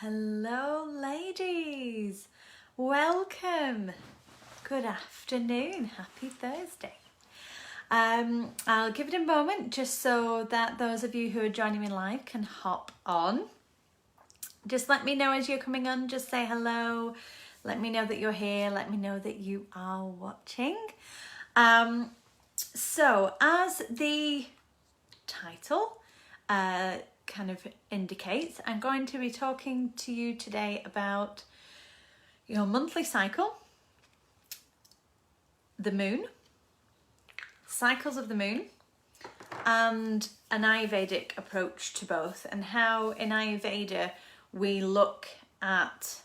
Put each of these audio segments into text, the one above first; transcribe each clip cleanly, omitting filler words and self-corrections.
Hello ladies, welcome, good afternoon, happy Thursday. I'll give it a moment just so that those of you who are joining me live can hop on. Just let me know as you're coming on, just say hello, let me know that you're here, let me know that you are watching. So as the title kind of indicates, I'm going to be talking to you today about your monthly cycle, the moon, cycles of the moon, and an Ayurvedic approach to both, and how in Ayurveda we look at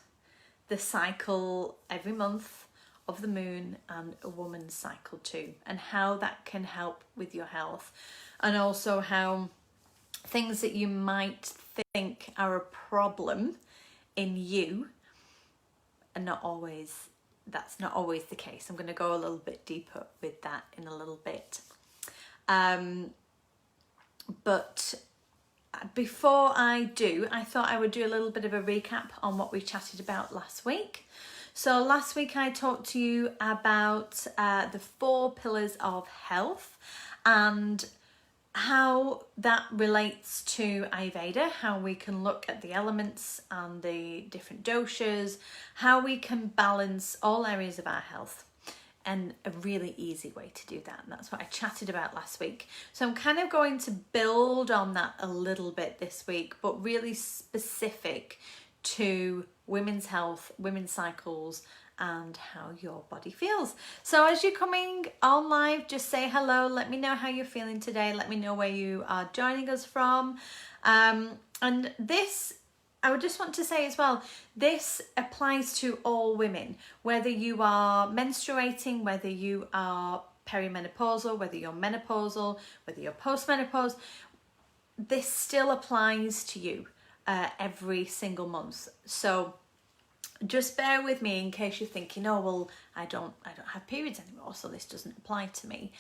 the cycle every month of the moon and a woman's cycle too, and how that can help with your health, and also how things that you might think are a problem in you are not always, that's not always the case. I'm going to go a little bit deeper with that in a little bit. But before I do, I thought I would do a little bit of a recap on what we chatted about last week. So last week I talked to you about the 4 pillars of health and how that relates to Ayurveda, how we can look at the elements and the different doshas, how we can balance all areas of our health, and a really easy way to do that. And that's what I chatted about last week. So I'm kind of going to build on that a little bit this week, but really specific to women's health, women's cycles, and how your body feels. So as you're coming on live, just say hello, let me know how you're feeling today, let me know where you are joining us from. And this, I would just want to say as well, this applies to all women, whether you are menstruating, whether you are perimenopausal, whether you're menopausal, whether you're postmenopausal, this still applies to you every single month. So just bear with me in case you're thinking, oh well, I don't have periods anymore, so this doesn't apply to me,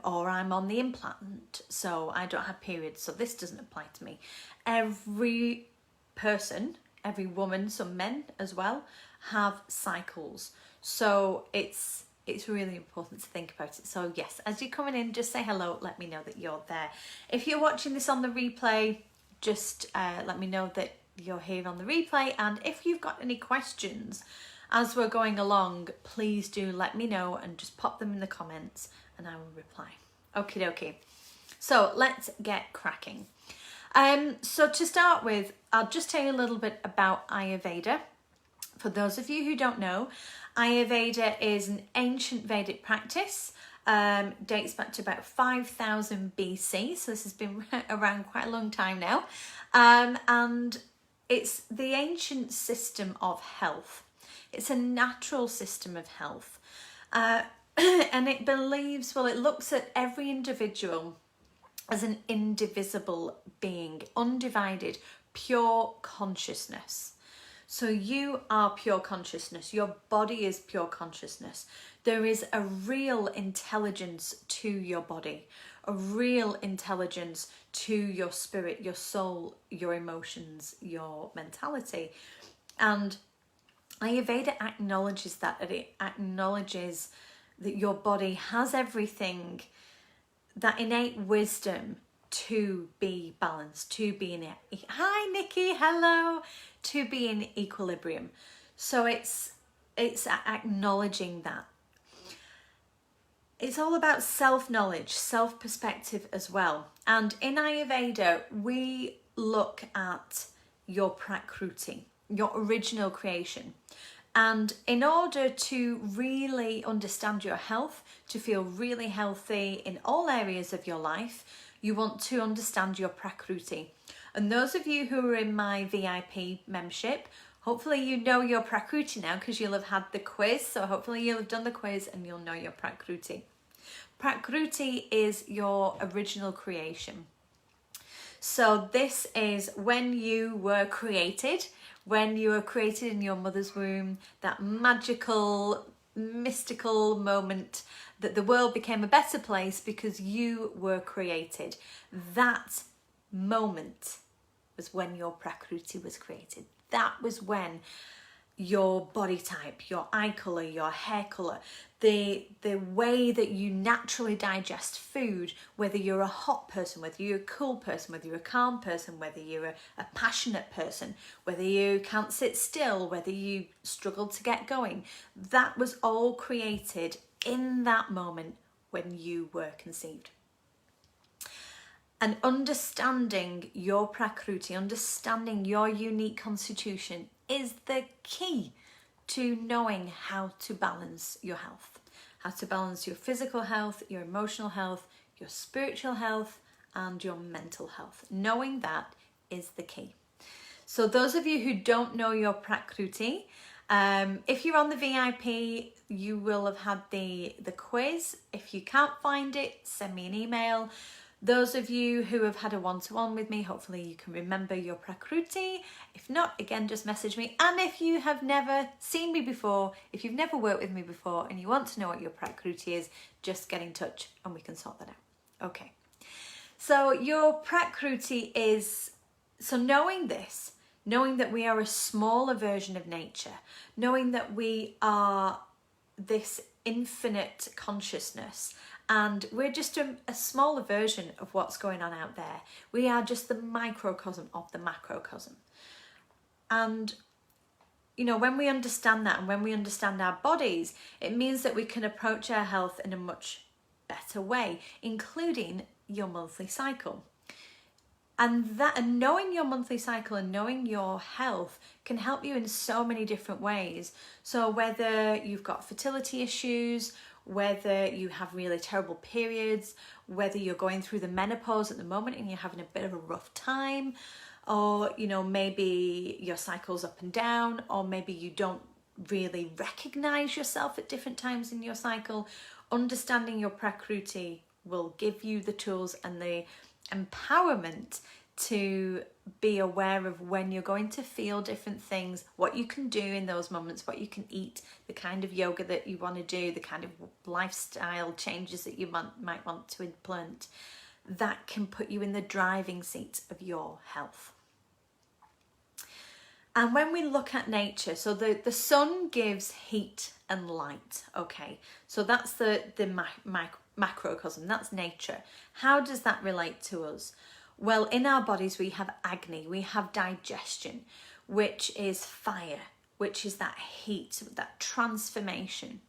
or I'm on the implant, so I don't have periods, so this doesn't apply to me. Every person, every woman, some men as well, have cycles, so it's really important to think about it. So yes, as you're coming in, just say hello, let me know that you're there. If you're watching this on the replay, just let me know that you're here on the replay, and if you've got any questions as we're going along, please do let me know and just pop them in the comments and I will reply. Okie dokie. So let's get cracking. So to start with, I'll just tell you a little bit about Ayurveda. For those of you who don't know, Ayurveda is an ancient Vedic practice, dates back to about 5000 BC, so this has been around quite a long time now, and it's the ancient system of health. It's a natural system of health, and it believes, well, it looks at every individual as an indivisible being, undivided, pure consciousness. So you are pure consciousness, your body is pure consciousness. There is a real intelligence to your body, a real intelligence to your spirit, your soul, your emotions, your mentality. And Ayurveda acknowledges that, it acknowledges that your body has everything, that innate wisdom to be balanced, to be in it. Hi Nikki, hello, to be in equilibrium. So it's acknowledging that. It's all about self-knowledge, self-perspective as well. And in Ayurveda, we look at your prakruti, your original creation. And in order to really understand your health, to feel really healthy in all areas of your life, you want to understand your prakruti. And those of you who are in my VIP membership, hopefully you know your prakruti now because you'll have had the quiz. So hopefully you'll have done the quiz and you'll know your prakruti. Prakruti is your original creation. So this is when you were created in your mother's womb, that magical, mystical moment that the world became a better place because you were created. That moment was when your Prakruti was created. that was when your body type, your eye colour, your hair colour, the way that you naturally digest food, whether you're a hot person, whether you're a cool person, whether you're a calm person, whether you're a passionate person, whether you can't sit still, whether you struggle to get going, that was all created in that moment when you were conceived. And understanding your Prakruti, understanding your unique constitution is the key to knowing how to balance your health, how to balance your physical health, your emotional health, your spiritual health, and your mental health. Knowing that is the key. So those of you who don't know your Prakruti, if you're on the VIP, you will have had the quiz. If you can't find it, send me an email. Those of you who have had a one-to-one with me, hopefully you can remember your Prakruti. If not, again, just message me. And if you have never seen me before, if you've never worked with me before and you want to know what your Prakruti is, just get in touch and we can sort that out. Okay. So your Prakruti is, so knowing this, knowing that we are a smaller version of nature, knowing that we are this infinite consciousness, and we're just a smaller version of what's going on out there. We are just the microcosm of the macrocosm. And, you know, when we understand that and when we understand our bodies, it means that we can approach our health in a much better way, including your monthly cycle. And knowing your monthly cycle and knowing your health can help you in so many different ways. So whether you've got fertility issues, whether you have really terrible periods, whether you're going through the menopause at the moment and you're having a bit of a rough time, or, you know, maybe your cycle's up and down, or maybe you don't really recognize yourself at different times in your cycle, understanding your Prakruti will give you the tools and the empowerment to be aware of when you're going to feel different things, what you can do in those moments, what you can eat, the kind of yoga that you want to do, the kind of lifestyle changes that you might want to implement, that can put you in the driving seat of your health. And when we look at nature, so the sun gives heat and light, okay? So that's the macrocosm, that's nature. How does that relate to us? Well, in our bodies we have Agni, we have digestion, which is fire, which is that heat, that transformation.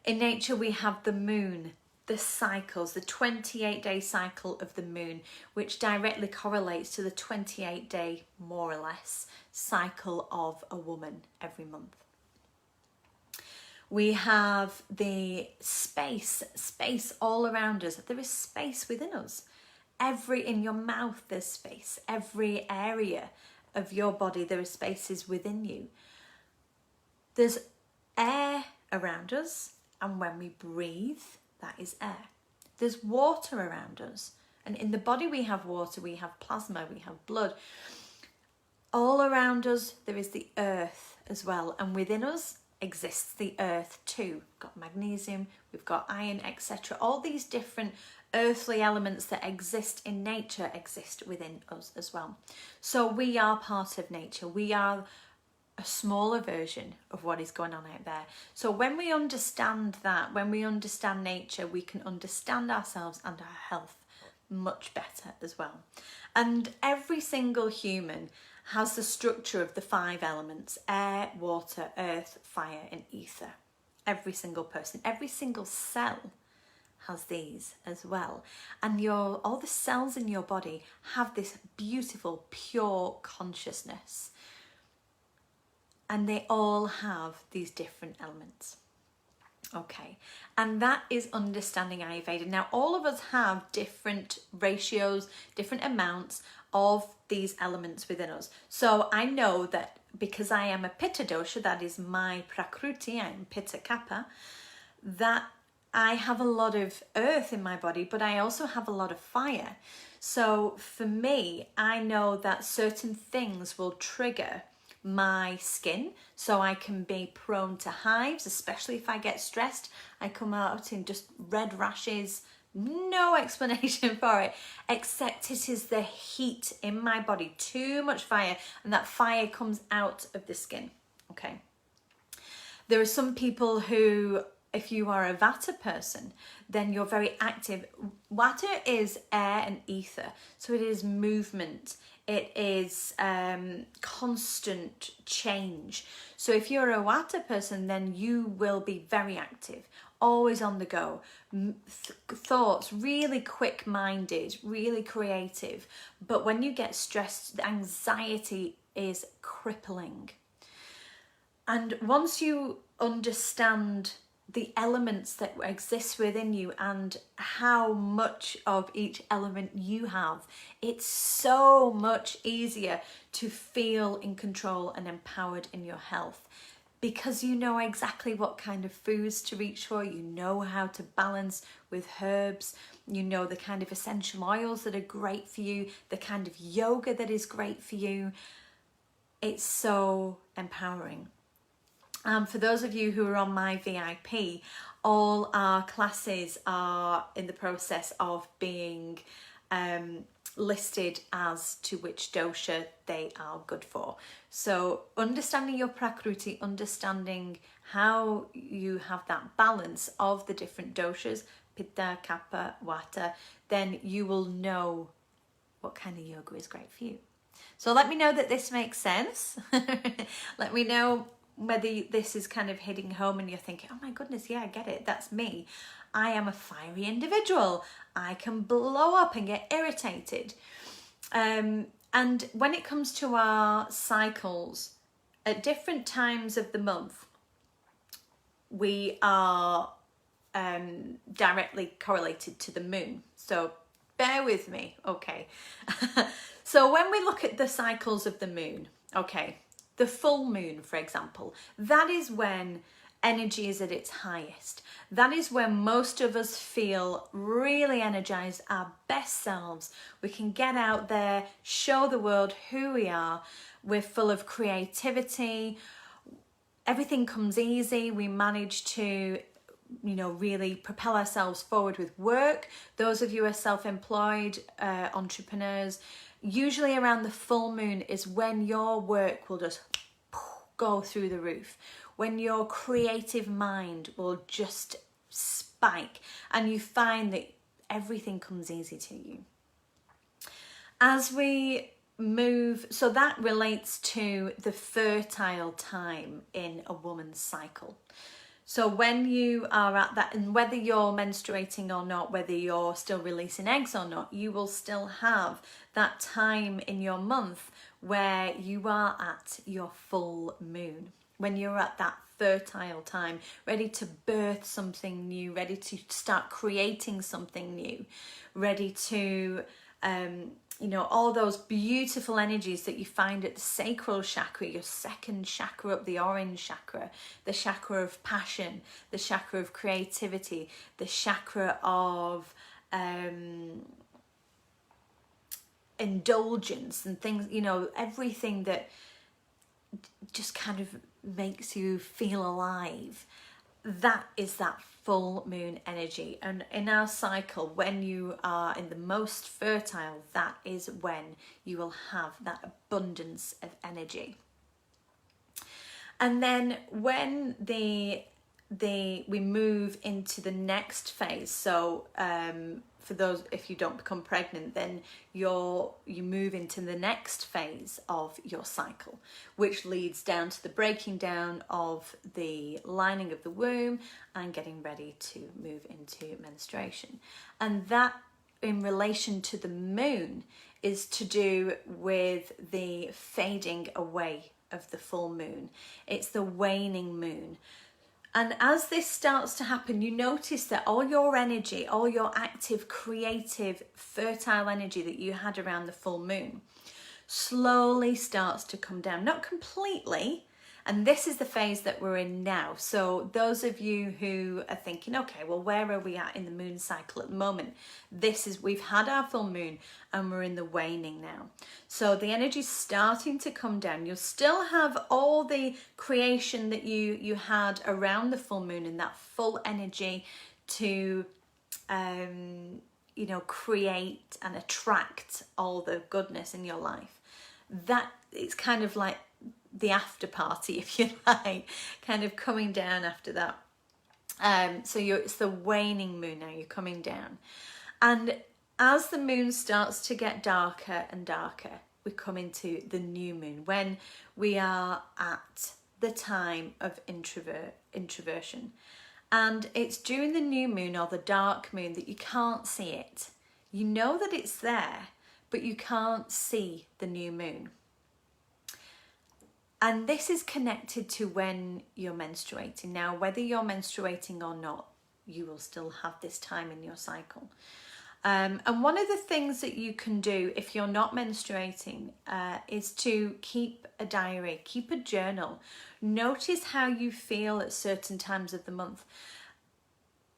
In nature we have the moon, the cycles, the 28-day cycle of the moon, which directly correlates to the 28-day, more or less, cycle of a woman every month. We have the space all around us. There is space within us. In your mouth there's space. Every area of your body there are spaces within you. There's air around us, and when we breathe, that is air. There's water around us, and in the body we have water, we have plasma, we have blood. All around us there is the earth as well, and within us exists the earth too. We've got magnesium, we've got iron, etc. All these different earthly elements that exist in nature exist within us as well. So we are part of nature. We are a smaller version of what is going on out there. So when we understand that, when we understand nature, we can understand ourselves and our health much better as well. And every single human has the structure of the 5 elements: air, water, earth, fire, and ether. Every single person, every single cell has these as well. And all the cells in your body have this beautiful, pure consciousness. And they all have these different elements. Okay, and that is understanding Ayurveda. Now, all of us have different ratios, different amounts of these elements within us. So I know that because I am a Pitta dosha, that is my Prakruti, I'm Pitta Kapha, that I have a lot of earth in my body, but I also have a lot of fire. So for me, I know that certain things will trigger my skin, so I can be prone to hives, especially if I get stressed. I come out in just red rashes, No explanation for it, except it is the heat in my body, too much fire, and that fire comes out of the skin. Okay. There are some people who, if you are a Vata person, then you're very active. Vata is air and ether, so it is movement. It is constant change. So if you're a Vata person, then you will be very active, always on the go. Thoughts, really quick-minded, really creative. But when you get stressed, the anxiety is crippling. And once you understand the elements that exist within you and how much of each element you have, it's so much easier to feel in control and empowered in your health, because you know exactly what kind of foods to reach for, you know how to balance with herbs, you know the kind of essential oils that are great for you, the kind of yoga that is great for you. It's so empowering. For those of you who are on my VIP, all our classes are in the process of being listed as to which dosha they are good for. So understanding your Prakriti, understanding how you have that balance of the different doshas, Pitta, Kapha, Vata, then you will know what kind of yoga is great for you. So let me know that this makes sense. Let me know whether this is kind of hitting home and you're thinking, oh my goodness, yeah, I get it, that's me. I am a fiery individual. I can blow up and get irritated. And when it comes to our cycles, at different times of the month, we are directly correlated to the moon. So bear with me, okay. So when we look at the cycles of the moon, okay, the full moon, for example, that is when energy is at its highest. That is when most of us feel really energized, our best selves. We can get out there, show the world who we are. We're full of creativity. Everything comes easy. We manage to, you know, really propel ourselves forward with work. Those of you who are self-employed, entrepreneurs, usually around the full moon is when your work will just go through the roof, when your creative mind will just spike and you find that everything comes easy to you. As we move, so that relates to the fertile time in a woman's cycle. So when you are at that, and whether you're menstruating or not, whether you're still releasing eggs or not, you will still have that time in your month where you are at your full moon, when you're at that fertile time, ready to birth something new, ready to start creating something new, ready to you know, all those beautiful energies that you find at the sacral chakra, your second chakra up, the orange chakra, the chakra of passion, the chakra of creativity, the chakra of indulgence and things, you know, everything that just kind of makes you feel alive. That is that full moon energy. And in our cycle, when you are in the most fertile, that is when you will have that abundance of energy. And then when we move into the next phase, so for those, if you don't become pregnant, then you move into the next phase of your cycle, which leads down to the breaking down of the lining of the womb and getting ready to move into menstruation. And that, in relation to the moon, is to do with the fading away of the full moon. It's the waning moon. And as this starts to happen, you notice that all your energy, all your active, creative, fertile energy that you had around the full moon slowly starts to come down. Not completely. And this is the phase that we're in now. So those of you who are thinking, okay, well, where are we at in the moon cycle at the moment? We've had our full moon and we're in the waning now. So the energy's starting to come down. You'll still have all the creation that you had around the full moon and that full energy to you know, create and attract all the goodness in your life. That it's kind of like the after party, if you like, kind of coming down after that. So it's the waning moon now, you're coming down. And as the moon starts to get darker and darker, we come into the new moon, when we are at the time of introversion. And it's during the new moon or the dark moon that you can't see it. You know that it's there, but you can't see the new moon. And this is connected to when you're menstruating. Now, whether you're menstruating or not, you will still have this time in your cycle. And one of the things that you can do if you're not menstruating is to keep a diary, keep a journal. Notice how you feel at certain times of the month.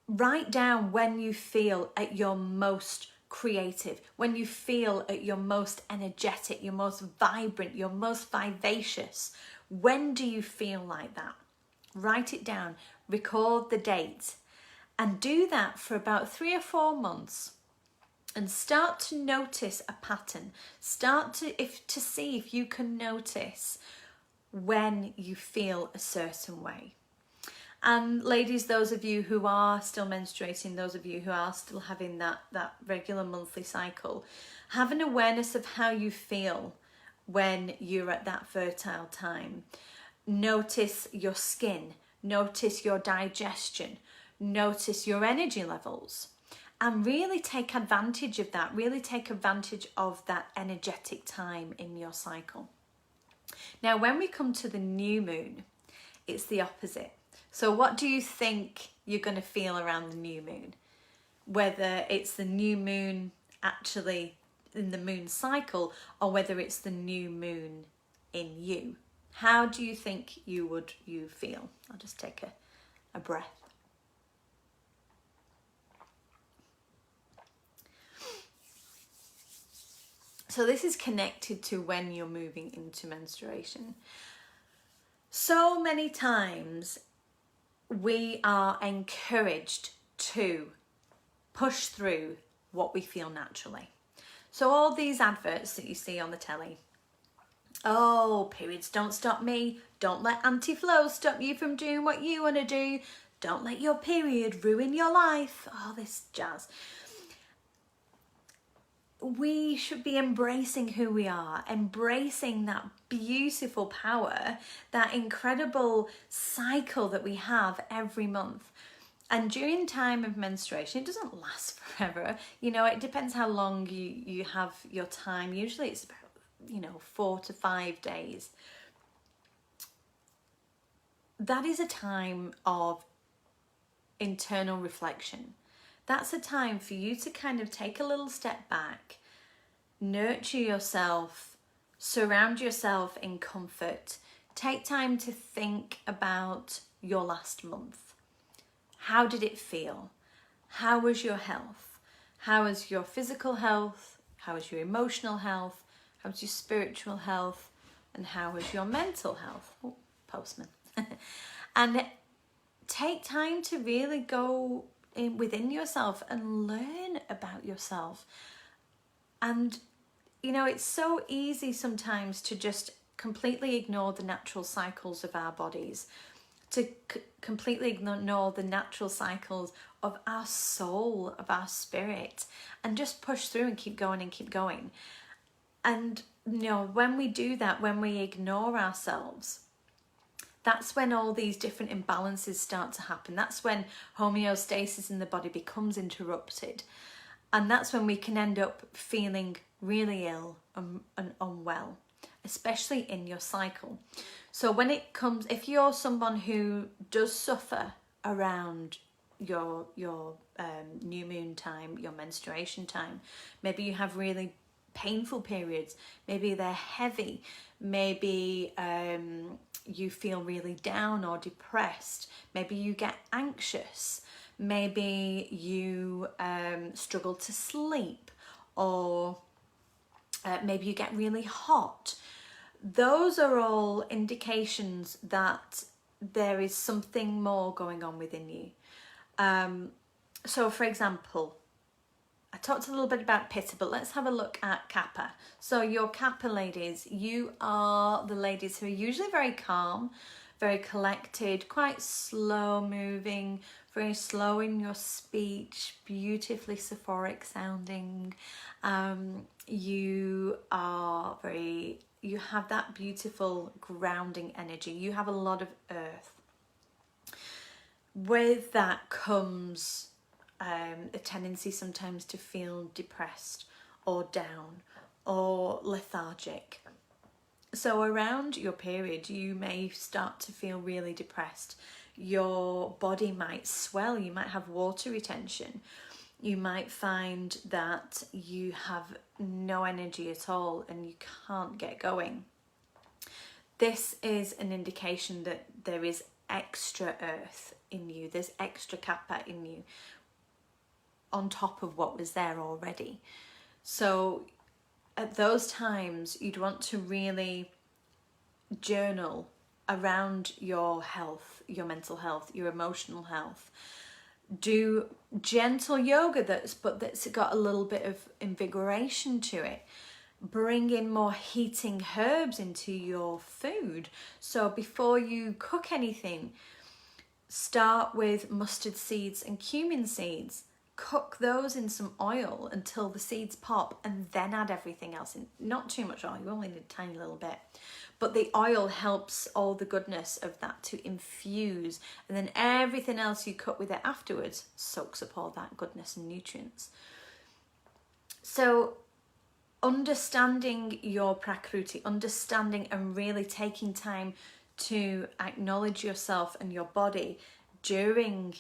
Write down when you feel at your most creative, when you feel at your most energetic, your most vibrant, your most vivacious. When do you feel like that? Write it down, record the date, and do that for about 3 or 4 months. And start to notice a pattern. Start to see if you can notice when you feel a certain way. And ladies, those of you who are still menstruating, those of you who are still having that regular monthly cycle, have an awareness of how you feel when you're at that fertile time. Notice your skin, notice your digestion, notice your energy levels. And really take advantage of that. Really take advantage of that energetic time in your cycle. Now, when we come to the new moon, it's the opposite. So what do you think you're going to feel around the new moon? Whether it's the new moon actually in the moon cycle, or whether it's the new moon in you. How do you think you feel? I'll just take a breath. So this is connected to when you're moving into menstruation. So many times we are encouraged to push through what we feel naturally. So all these adverts that you see on the telly, oh, periods don't stop me, don't let anti-flow stop you from doing what you want to do, don't let your period ruin your life, all this jazz. We should be embracing who we are, embracing that beautiful power, that incredible cycle that we have every month. And during time of menstruation, it doesn't last forever. You know, it depends how long you have your time. Usually it's about, 4 to 5 days. That is a time of internal reflection. That's a time for you to kind of take a little step back, nurture yourself, surround yourself in comfort. Take time to think about your last month. How did it feel? How was your health? How was your physical health? How was your emotional health? How was your spiritual health? And how was your mental health? Oh, postman. And take time to really go within yourself and learn about yourself. And it's so easy sometimes to just completely ignore the natural cycles of our bodies, to completely ignore the natural cycles of our soul, of our spirit, and just push through and keep going and keep going. And when we do that, when we ignore ourselves, that's when all these different imbalances start to happen. That's when homeostasis in the body becomes interrupted. And that's when we can end up feeling really ill and unwell, especially in your cycle. So when it comes, if you're someone who does suffer around your new moon time, your menstruation time, maybe you have really painful periods, maybe they're heavy, maybe you feel really down or depressed, maybe you get anxious, maybe you struggle to sleep, or maybe you get really hot. Those are all indications that there is something more going on within you. So for example, I talked a little bit about Pitta, but let's have a look at Kapha. So your Kapha ladies, you are the ladies who are usually very calm, very collected, quite slow moving, very slow in your speech, beautifully Sephoric sounding. You have that beautiful grounding energy. You have a lot of earth. With that comes a tendency sometimes to feel depressed or down or lethargic. So around your period, you may start to feel really depressed. Your body might swell, you might have water retention. You might find that you have no energy at all and you can't get going. This is an indication that there is extra earth in you, there's extra Kapha in you on top of what was there already. So at those times, you'd want to really journal around your health, your mental health, your emotional health. Do gentle yoga that's got a little bit of invigoration to it. Bring in more heating herbs into your food. So before you cook anything, start with mustard seeds and cumin seeds. Cook those in some oil until the seeds pop and then add everything else in. Not too much oil, you only need a tiny little bit. But the oil helps all the goodness of that to infuse, and then everything else you cook with it afterwards soaks up all that goodness and nutrients. So understanding your Prakruti, understanding and really taking time to acknowledge yourself and your body during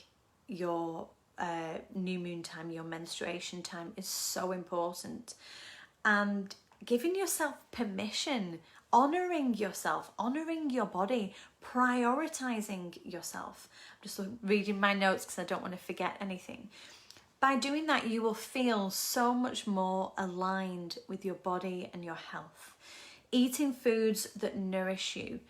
your new moon time, your menstruation time, is so important. And giving yourself permission, honouring yourself, honouring your body, prioritising yourself. I'm just reading my notes because I don't want to forget anything. By doing that, you will feel so much more aligned with your body and your health. Eating foods that nourish you,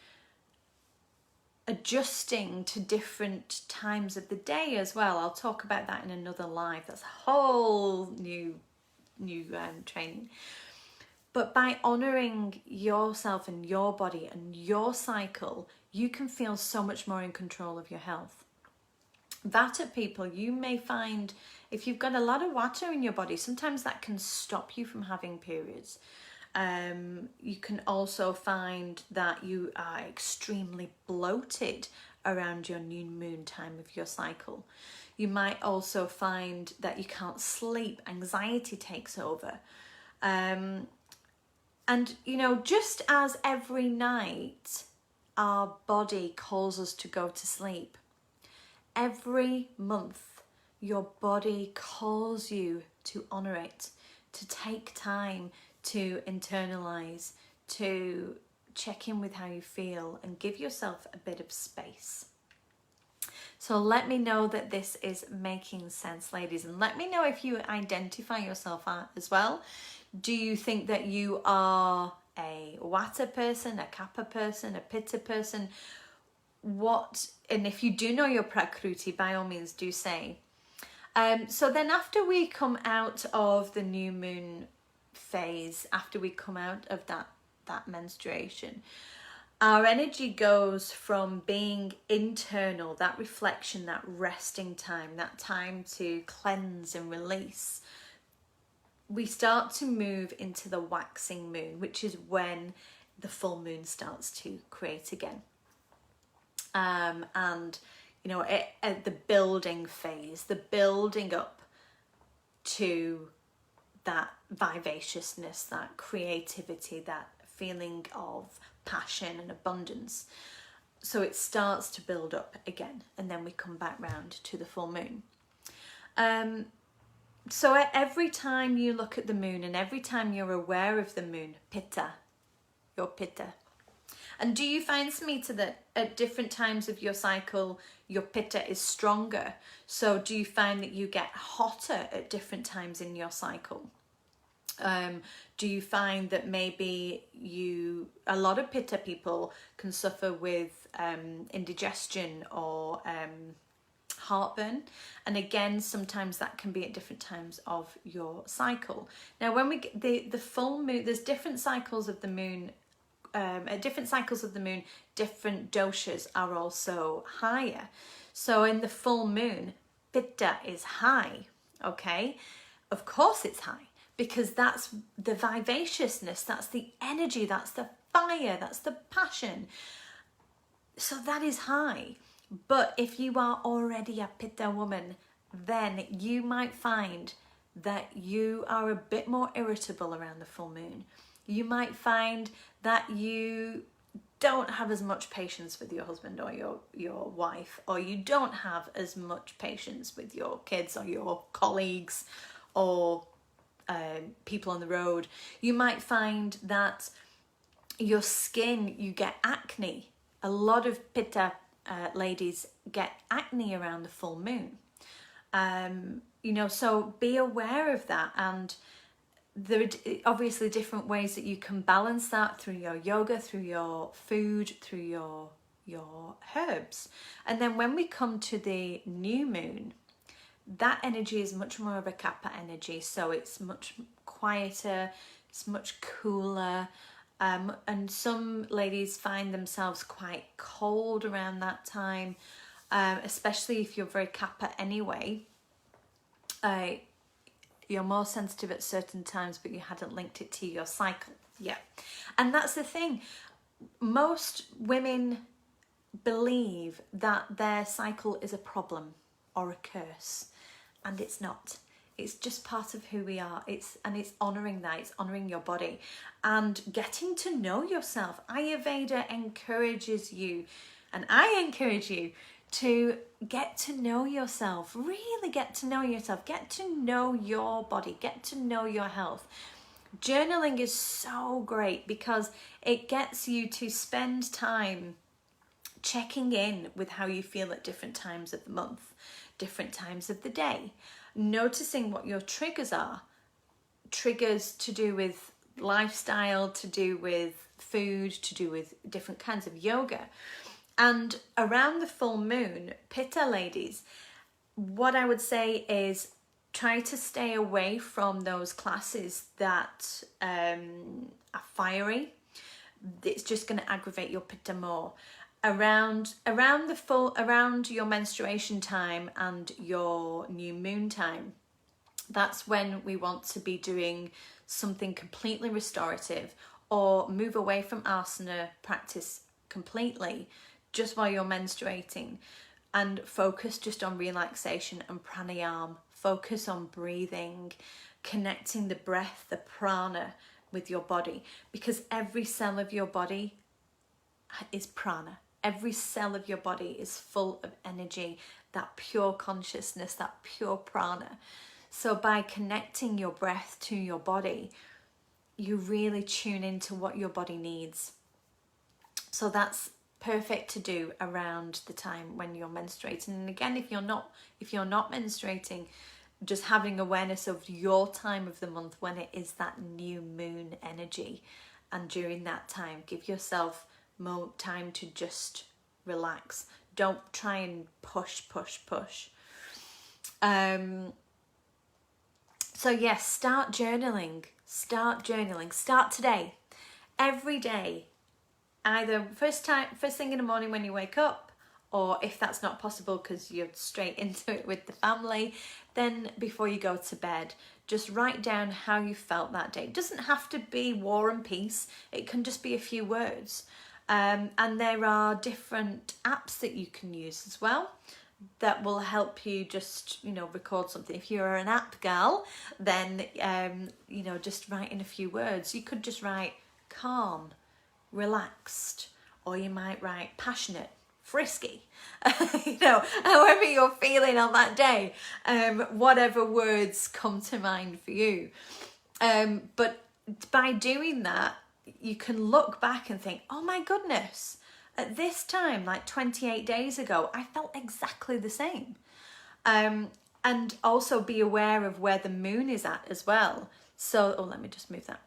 adjusting to different times of the day as well. I'll talk about that in another live. That's a whole new training. But by honouring yourself and your body and your cycle, you can feel so much more in control of your health. Vata people, you may find if you've got a lot of Vata in your body, sometimes that can stop you from having periods. You can also find that you are extremely bloated around your new moon time of your cycle. You might also find that you can't sleep, anxiety takes over. And, you know, just as every night our body calls us to go to sleep, every month your body calls you to honour it, to take time to internalise, to check in with how you feel and give yourself a bit of space. So let me know that this is making sense, ladies, and let me know if you identify yourself as well. Do you think that you are a Vata person, a Kapha person, a Pitta person? And if you do know your Prakruti, by all means do say. So then after we come out of the new moon phase, after we come out of that menstruation, our energy goes from being internal, that reflection, that resting time, that time to cleanse and release. We start to move into the waxing moon, which is when the full moon starts to create again. And you know, at the building phase, the building up to that vivaciousness, that creativity, that feeling of passion and abundance. So it starts to build up again, and then we come back round to the full moon. So every time you look at the moon and every time you're aware of the moon, Pitta, your Pitta. And do you find, Smita, that at different times of your cycle, your Pitta is stronger? So do you find that you get hotter at different times in your cycle? Do you find that maybe a lot of Pitta people can suffer with indigestion or heartburn. And again, sometimes that can be at different times of your cycle. Now, when we get the full moon, there's different cycles of the moon. At different cycles of the moon, different doshas are also higher. So in the full moon, pitta is high, okay? Of course it's high, because that's the vivaciousness, that's the energy, that's the fire, that's the passion. So that is high. But if you are already a pitta woman, then you might find that you are a bit more irritable around the full moon. You might find that you don't have as much patience with your husband or your wife, or you don't have as much patience with your kids or your colleagues or people on the road. You might find that your skin, you get acne. A lot of pitta ladies get acne around the full moon. You know, so be aware of that. And there are obviously different ways that you can balance that through your yoga, through your food, through your herbs. And then when we come to the new moon, that energy is much more of a kapha energy. So it's much quieter, it's much cooler. And some ladies find themselves quite cold around that time, especially if you're very kapha anyway. You're more sensitive at certain times, but you hadn't linked it to your cycle. Yeah. And that's the thing. Most women believe that their cycle is a problem or a curse, and it's not. It's just part of who we are. It's honouring that. It's honouring your body and getting to know yourself. Ayurveda encourages you, and I encourage you to get to know yourself, really get to know yourself, get to know your body, get to know your health. Journaling is so great because it gets you to spend time checking in with how you feel at different times of the month, different times of the day, noticing what your triggers are. Triggers to do with lifestyle, to do with food, to do with different kinds of yoga. And around the full moon, pitta ladies, what I would say is try to stay away from those classes that are fiery. It's just going to aggravate your pitta more. Around your menstruation time and your new moon time, that's when we want to be doing something completely restorative, or move away from asana practice completely just while you're menstruating, and focus just on relaxation and pranayama. Focus on breathing, connecting the breath, the prana with your body, because every cell of your body is prana. Every cell of your body is full of energy, that pure consciousness, that pure prana. So by connecting your breath to your body, you really tune into what your body needs. So that's perfect to do around the time when you're menstruating. And again, if you're not menstruating, just having awareness of your time of the month when it is that new moon energy, and during that time give yourself more time to just relax. Don't try and push. So yes, start journaling. Start today. Every day. Either first thing in the morning when you wake up, or if that's not possible because you're straight into it with the family, then before you go to bed, just write down how you felt that day. It doesn't have to be war and peace. It can just be a few words. And there are different apps that you can use as well that will help you just, record something. If you're an app gal, then, just write in a few words. You could just write calm, relaxed, or you might write passionate, frisky, however you're feeling on that day, whatever words come to mind for you. But by doing that, you can look back and think, oh my goodness, at this time, like 28 days ago, I felt exactly the same. And also be aware of where the moon is at as well. So, let me just move that.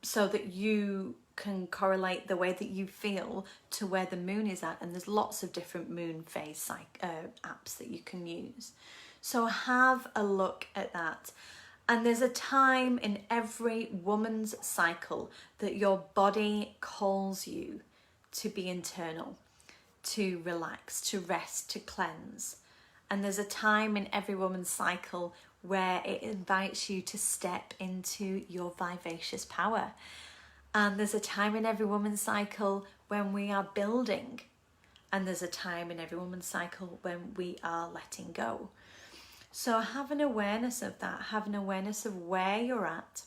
So that you can correlate the way that you feel to where the moon is at, and there's lots of different moon phase apps that you can use. So have a look at that. And there's a time in every woman's cycle that your body calls you to be internal, to relax, to rest, to cleanse. And there's a time in every woman's cycle where it invites you to step into your vivacious power. And there's a time in every woman's cycle when we are building. And there's a time in every woman's cycle when we are letting go. So have an awareness of that. Have an awareness of where you're at.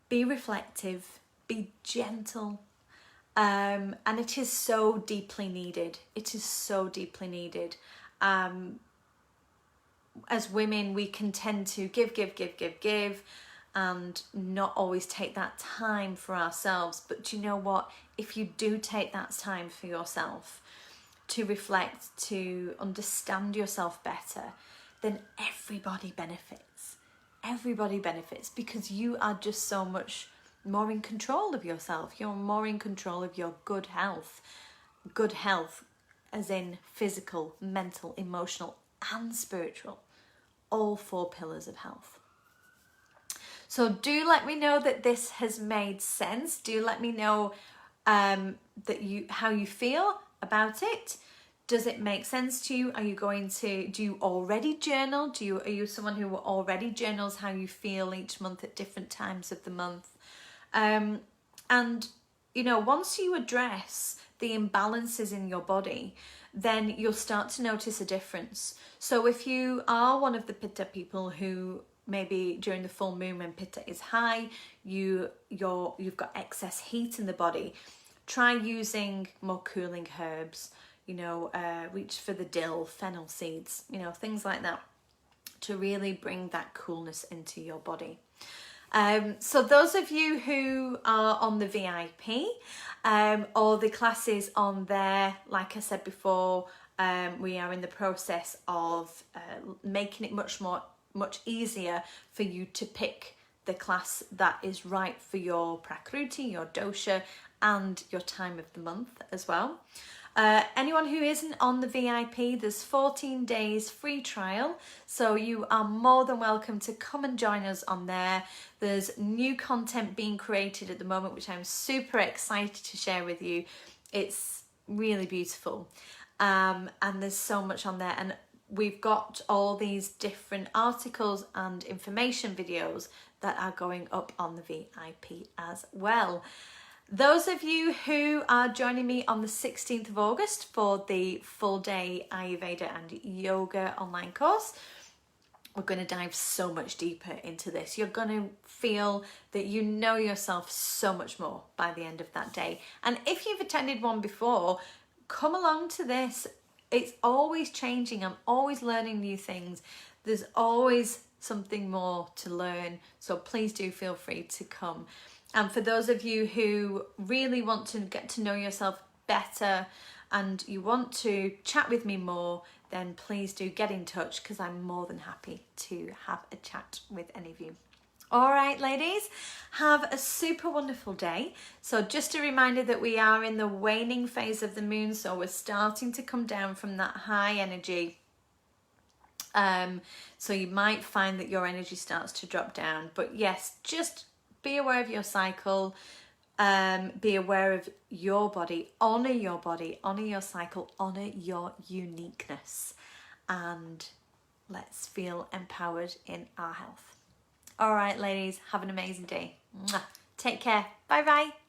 Be reflective. Be gentle. And it is so deeply needed. It is so deeply needed. As women, we can tend to give, and not always take that time for ourselves. But you know what? If you do take that time for yourself, to reflect, to understand yourself better, then everybody benefits. Everybody benefits, because you are just so much more in control of yourself. You're more in control of your good health. Good health as in physical, mental, emotional and spiritual. All 4 pillars of health. So do let me know that this has made sense. Do let me know how you feel about it. Does it make sense to you? Are you do you already journal? Are you someone who already journals how you feel each month at different times of the month? And you know, once you address the imbalances in your body, then you'll start to notice a difference. So if you are one of the Pitta people who maybe during the full moon when Pitta is high, you've got excess heat in the body, try using more cooling herbs, reach for the dill, fennel seeds, things like that, to really bring that coolness into your body. So those of you who are on the VIP or the classes on there, like I said before, we are in the process of making it much easier for you to pick the class that is right for your Prakriti, your dosha, and your time of the month as well. Anyone who isn't on the VIP, there's 14 days free trial, so you are more than welcome to come and join us on there. There's new content being created at the moment, which I'm super excited to share with you. It's really beautiful, and there's so much on there, and we've got all these different articles and information videos that are going up on the VIP as well. Those of you who are joining me on the 16th of August for the full day Ayurveda and yoga online course, we're going to dive so much deeper into this. You're going to feel that you know yourself so much more by the end of that day. And if you've attended one before, come along to this. It's always changing. I'm always learning new things. There's always something more to learn. So please do feel free to come. And for those of you who really want to get to know yourself better and you want to chat with me more, then please do get in touch, because I'm more than happy to have a chat with any of you. All right, ladies, have a super wonderful day. So just a reminder that we are in the waning phase of the moon, so we're starting to come down from that high energy. So you might find that your energy starts to drop down. But yes, just be aware of your cycle, be aware of your body, honour your cycle, honour your uniqueness, and let's feel empowered in our health. All right, ladies, have an amazing day. Take care. Bye-bye.